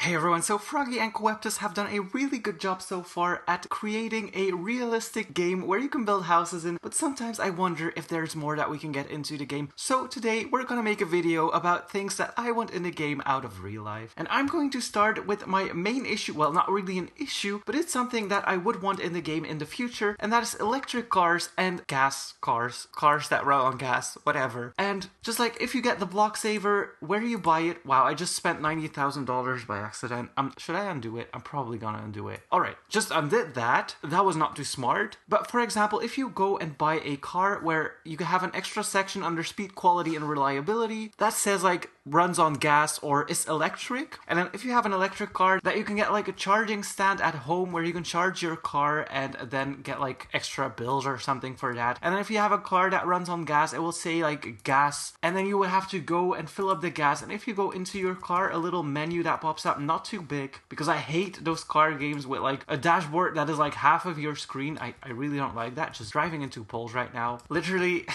Hey everyone, so Froggy and Coeptus have done a really good job so far at creating a realistic game where you can build houses in, but sometimes I wonder if there's more that we can get into the game. So today we're gonna make a video about things that I want in the game out of real life. And I'm going to start with my main issue, well not really an issue, but it's something that I would want in the game in the future, and that is electric cars and gas cars. Cars that run on gas, whatever. And just like if you get the block saver, where do you buy it? Wow, I just spent $90,000 by accident. Should I undo it? I'm probably gonna undo it. Alright, just undid that. That was not too smart. But for example, if you go and buy a car where you can have an extra section under speed, quality, and reliability that says like runs on gas or is electric, and then if you have an electric car that you can get like a charging stand at home where you can charge your car and then get like extra bills or something for that. And then if you have a car that runs on gas, it will say like gas, and then you would have to go and fill up the gas. And if you go into your car, a little menu that pops up, not too big, because I hate those car games with like a dashboard that is like half of your screen. I really don't like that. Just driving into poles right now. Literally,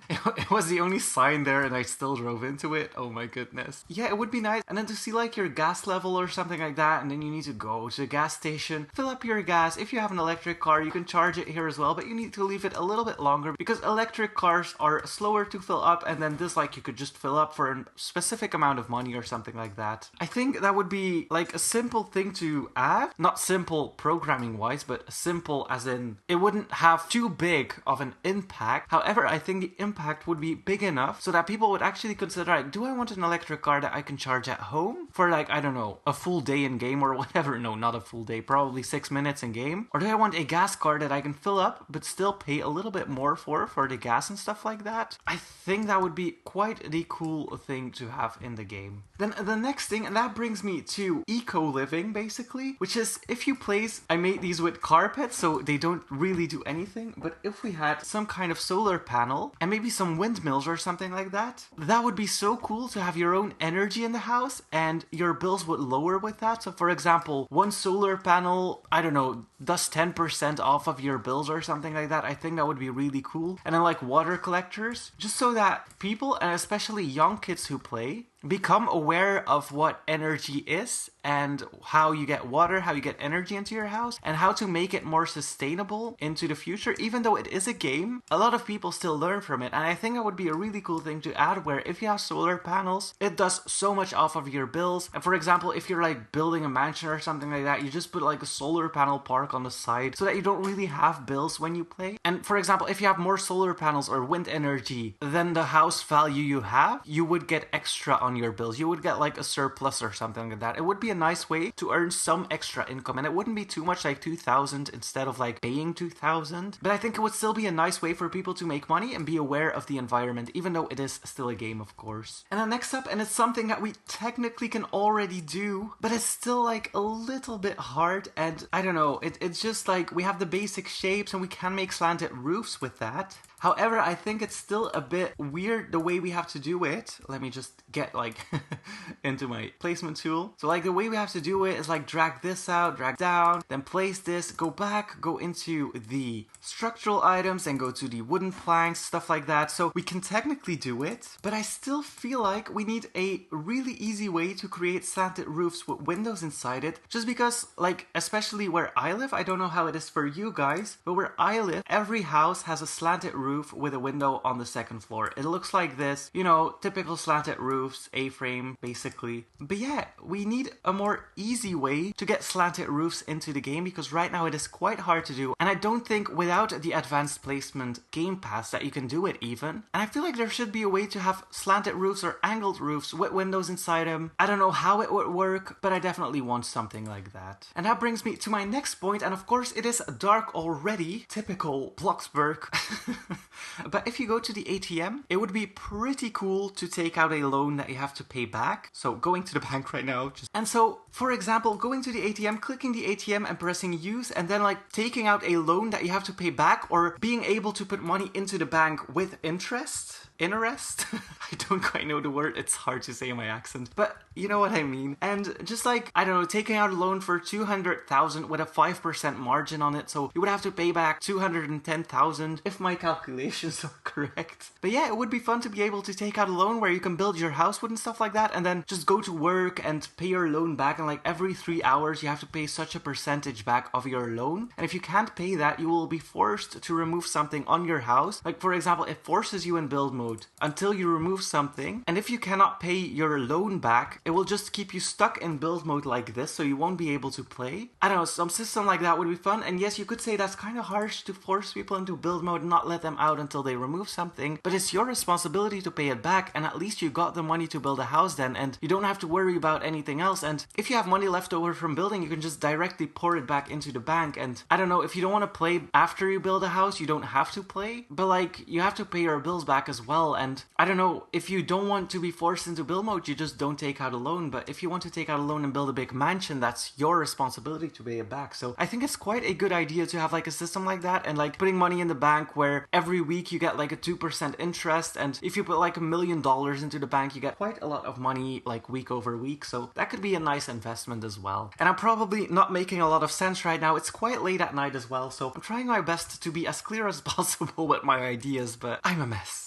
it was the only sign there and I still drove into it. Oh my goodness. Yeah, it would be nice. And then to see like your gas level or something like that, and then you need to go to the gas station, fill up your gas. If you have an electric car, you can charge it here as well, but you need to leave it a little bit longer because electric cars are slower to fill up, and then this like you could just fill up for a specific amount of money or something like that. I think that would be like a simple thing to add. Not simple programming wise, but simple as in it wouldn't have too big of an impact. However, I think the impact would be big enough so that people would actually consider like, do I want an electric car that I can charge at home for like, I don't know, a full day in game or whatever? No, not a full day, probably 6 minutes in game. Or do I want a gas car that I can fill up but still pay a little bit more for the gas and stuff like that? I think that would be quite the cool thing to have in the game. Then the next thing, and that brings me to eco living basically, which is if you place, I made these with carpets so they don't really do anything, but if we had some kind of solar panel and maybe some windmills or something like that, that would be so cool to have your own energy in the house, and your bills would lower with that. So for example, one solar panel, I don't know, does 10% off of your bills or something like that. I think that would be really cool. And then like water collectors, just so that people, and especially young kids who play, become aware of what energy is and how you get water, how you get energy into your house, and how to make it more sustainable into the future. Even though it is a game, a lot of people still learn from it, and I think that would be a really cool thing to add, where if you have solar panels, it does so much off of your bills. And for example, if you're like building a mansion or something like that, you just put like a solar panel park on the side so that you don't really have bills when you play. And for example, if you have more solar panels or wind energy than the house value you have, you would get extra on your bills. You would get like a surplus or something like that. It would be a nice way to earn some extra income, and it wouldn't be too much, like 2,000 instead of like paying 2,000. But I think it would still be a nice way for people to make money and be aware of the environment, even though it is still a game, of course. And then next up, and it's something that we technically can already do, but it's still like a little bit hard, and I don't know, it's just like we have the basic shapes and we can make slanted roofs with that. However, I think it's still a bit weird the way we have to do it. Let me just get like into my placement tool. So like the way we have to do it is like drag this out, drag down, then place this, go back, go into the structural items and go to the wooden planks, stuff like that. So we can technically do it, but I still feel like we need a really easy way to create slanted roofs with windows inside it, just because like, especially where I live, I don't know how it is for you guys, but where I live, every house has a slanted roof with a window on the second floor. It looks like this, you know, typical slanted roofs, A-frame basically. But yeah, we need a more easy way to get slanted roofs into the game, because right now it is quite hard to do, and I don't think without the advanced placement game pass that you can do it even. And I feel like there should be a way to have slanted roofs or angled roofs with windows inside them. I don't know how it would work, but I definitely want something like that. And that brings me to my next point, and of course it is dark already, typical Bloxburg. But if you go to the ATM, it would be pretty cool to take out a loan that you have to pay back. So going to the bank right now, and so for example, going to the ATM, clicking the ATM and pressing use, and then like taking out a loan that you have to pay back, or being able to put money into the bank with interest. interest. I don't quite know the word, it's hard to say in my accent, but you know what I mean. And just like, I don't know, taking out a loan for 200,000 with a 5% margin on it, so you would have to pay back 210,000 if my calculations are correct. But yeah, it would be fun to be able to take out a loan where you can build your house with and stuff like that, and then just go to work and pay your loan back, and like every 3 hours you have to pay such a percentage back of your loan. And if you can't pay that, you will be forced to remove something on your house. Like for example, it forces you in build mode until you remove something, and if you cannot pay your loan back, it will just keep you stuck in build mode like this, so you won't be able to play. I don't know, some system like that would be fun. And yes, you could say that's kind of harsh to force people into build mode and not let them out until they remove something, but it's your responsibility to pay it back, and at least you got the money to build a house then, and you don't have to worry about anything else. And if you have money left over from building, you can just directly pour it back into the bank. And I don't know, if you don't want to play after you build a house, you don't have to play, but like you have to pay your bills back as well. And I don't know, if you don't want to be forced into build mode, you just don't take out a loan. But if you want to take out a loan and build a big mansion, that's your responsibility to pay it back. So I think it's quite a good idea to have like a system like that, and like putting money in the bank where every week you get like a 2% interest, and if you put like $1 million into the bank, you get quite a lot of money like week over week. So that could be a nice investment as well. And I'm probably not making a lot of sense right now. It's quite late at night as well, so I'm trying my best to be as clear as possible with my ideas, but I'm a mess.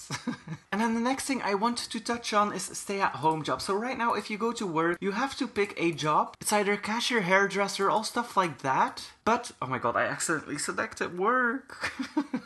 And then the next thing I want to touch on is stay-at-home jobs. So right now, if you go to work, you have to pick a job. It's either cashier, hairdresser, all stuff like that. But, oh my god, I accidentally selected work.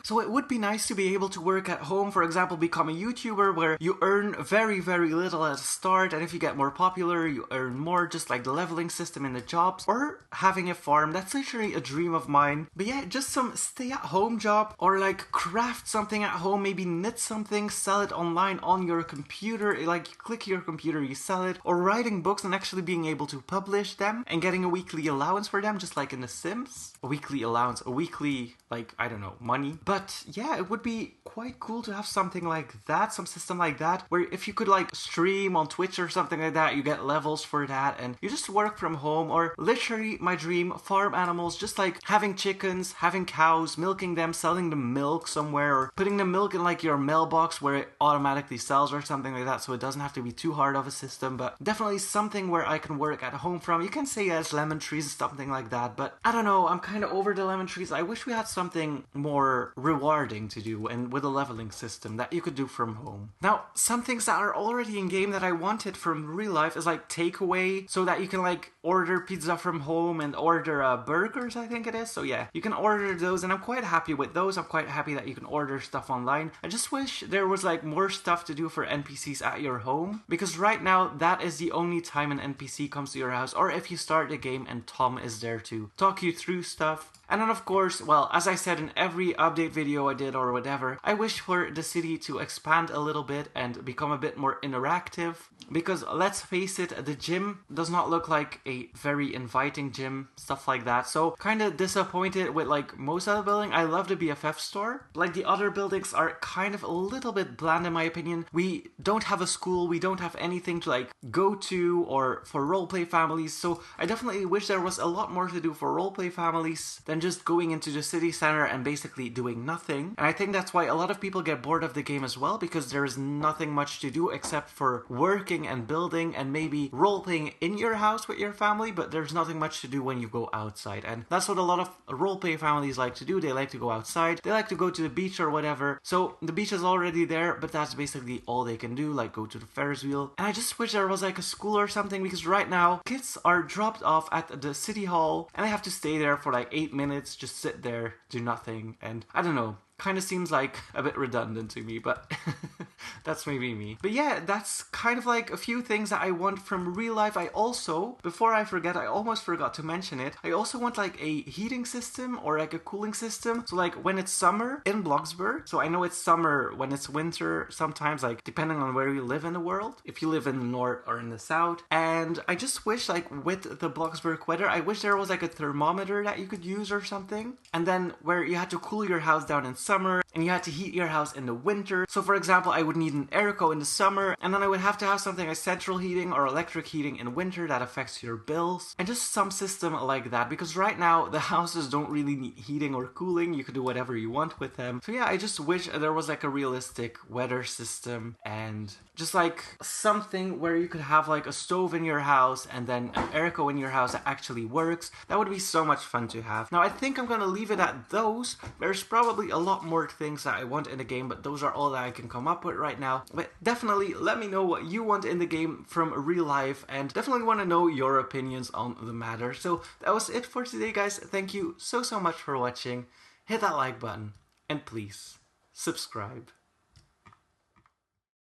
So it would be nice to be able to work at home, for example, become a YouTuber where you earn very, very little at the start, and if you get more popular, you earn more, just like the leveling system in the jobs, or having a farm. That's literally a dream of mine. But yeah, just some stay-at-home job, or like craft something at home, maybe knit something, sell it online on your computer, like you click your computer, you sell it, or writing books and actually being able to publish them and getting a weekly allowance for them, just like in The Sims. A weekly allowance, a weekly, like, I don't know, money. But yeah, it would be quite cool to have something like that, some system like that, where if you could like stream on Twitch or something like that, you get levels for that, and you just work from home. Or literally my dream, farm animals, just like having chickens, having cows, milking them, selling the milk somewhere, or putting the milk in like your mailbox where it automatically sells or something like that, so it doesn't have to be too hard of a system. But definitely something where I can work at home from. You can say as lemon trees, something like that, but I don't know, I'm kind of over the lemon trees. I wish we had something more rewarding to do, and with a leveling system that you could do from home. Now, some things that are already in game that I wanted from real life is like takeaway, so that you can like order pizza from home and order burgers, I think it is. So yeah, you can order those, and I'm quite happy with those. I'm quite happy that you can order stuff online. I just wish there was like more stuff to do for NPCs at your home, because right now that is the only time an NPC comes to your house, or if you start the game and Tom is there to talk you through stuff. And then of course, well, as I said in every update video I did or whatever, I wish for the city to expand a little bit and become a bit more interactive. Because let's face it, the gym does not look like a very inviting gym, stuff like that. So kind of disappointed with like most of the building. I love the BFF store. Like the other buildings are kind of a little bit bland in my opinion. We don't have a school, we don't have anything to like go to or for roleplay families. So I definitely wish there was a lot more to do for roleplay families than just going into the city center and basically doing nothing. And I think that's why a lot of people get bored of the game as well, because there is nothing much to do except for working and building and maybe role-playing in your house with your family, but there's nothing much to do when you go outside. And that's what a lot of role-play families like to do. They like to go outside, they like to go to the beach or whatever. So the beach is already there, but that's basically all they can do, like go to the Ferris wheel. And I just wish there was like a school or something, because right now kids are dropped off at the city hall and they have to stay there for like 8 minutes, just sit there, do nothing. And I don't know, kind of seems like a bit redundant to me, but that's maybe me. But yeah, that's kind of like a few things that I want from real life. I also, before I forget, I almost forgot to mention it, I also want like a heating system or like a cooling system. So like when it's summer in Bloxburg, so I know it's summer when it's winter sometimes, like depending on where you live in the world, if you live in the north or in the south. And I just wish like with the Bloxburg weather, I wish there was like a thermometer that you could use or something. And then where you had to cool your house down in summer and you had to heat your house in the winter. So for example, I would need an airco in the summer, and then I would have to have something like central heating or electric heating in winter that affects your bills, and just some system like that, because right now the houses don't really need heating or cooling. You can do whatever you want with them. So yeah, I just wish there was like a realistic weather system and just like something where you could have like a stove in your house and then an airco in your house that actually works. That would be so much fun to have. Now I think I'm gonna leave it at those. There's probably a lot more things that I want in the game, but those are all that I can come up with right now. But definitely let me know what you want in the game from real life, and definitely want to know your opinions on the matter. So that was it for today, guys. Thank you so much for watching. Hit that like button and please subscribe.